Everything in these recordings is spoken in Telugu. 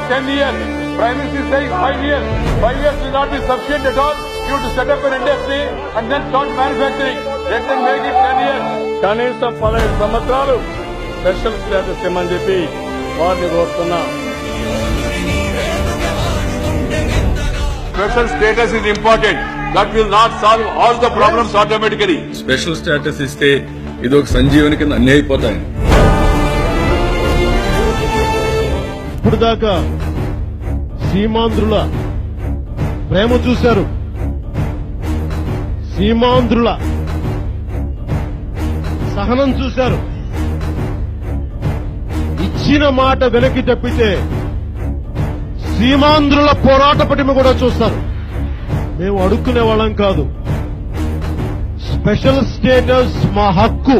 10 years. Prime Minister is saying 5 years. 5 years will not be sufficient at all. You have to set up an industry and then start manufacturing. Let them make it 10 years. కనీసం 15 సంవత్సరాలు స్పెషల్ స్టేటస్ ఇమ్మని చెప్పి వారిని కోరుతున్నా. Special status is important. That will not solve all the problems automatically. Special status ఇస్తే ఇది ఒక సంజీవని కింద అన్ని అయిపోతాయి. ఇప్పుడు దాకా సీమాంధ్రుల ప్రేమ చూశారు, సీమాంధ్రుల సహనం చూశారు. ఇచ్చిన మాట వెనక్కి తప్పితే సీమాంధ్రుల పోరాట పటిమ కూడా చూస్తారు. మేము అడుక్కునే వాళ్ళం కాదు. స్పెషల్ స్టేటస్ మా హక్కు,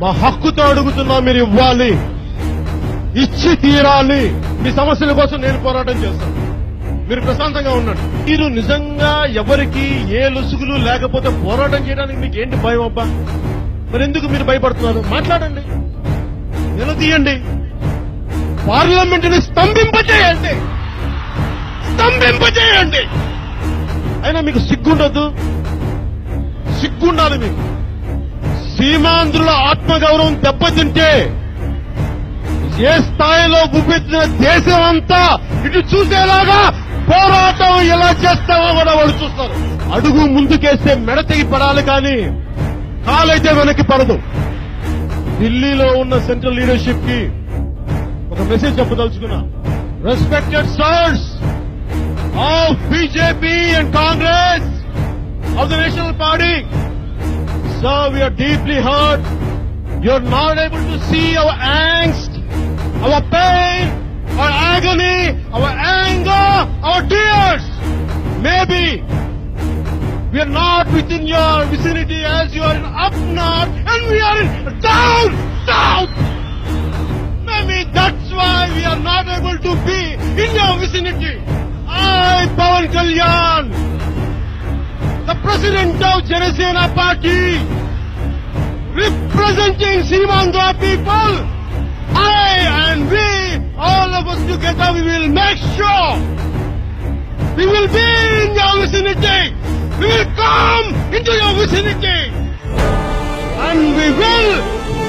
మా హక్కుతో అడుగుతున్నా, మీరు ఇవ్వాలి, ఇచ్చి తీరాలి. మీ సమస్యల కోసం నేను పోరాటం చేస్తాను. మీరు ప్రశాంతంగా ఉండండి. మీరు నిజంగా ఎవరికి ఏ లొసుగులు లేకపోతే పోరాటం చేయడానికి మీకు ఏంటి భయం అబ్బా? మరి ఎందుకు మీరు భయపడుతున్నారు? మాట్లాడండి, నిలదీయండి, పార్లమెంటుని స్తంభింపజేయండి, స్తంభింపజేయండి. అయినా మీకు సిగ్గుండదు, సిగ్గుండాలి మీకు. సీమాంధ్రుల ఆత్మగౌరవం దెబ్బతింటే ఏ స్థాయిలో గుప్పించిన దేశం అంతా ఇటు చూసేలాగా పోరాటం ఎలా చేస్తామో కూడా వాళ్ళు చూస్తారు. అడుగు ముందుకేస్తే మెడ తెగి పడాలి, కానీ కాలైతే వెనక్కి పడదు. ఢిల్లీలో ఉన్న సెంట్రల్ లీడర్షిప్ కి ఒక మెసేజ్ చెప్పదలుచుకున్నా. Respected sirs of BJP and Congress of the national party, sir, we are deeply hurt. You are not able to see our angst, our pain, our agony, our anger, our tears. Maybe we are not within your vicinity as you are in up north and we are in down south. Maybe that's why we are not able to be in your vicinity. I, Pawan Kalyan, the president of Janasena Party, representing Seemandhra people, I and we, all of us together, we will make sure we will be in your vicinity. We will come into your vicinity and we will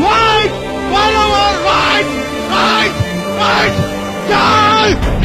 fight for our right, die.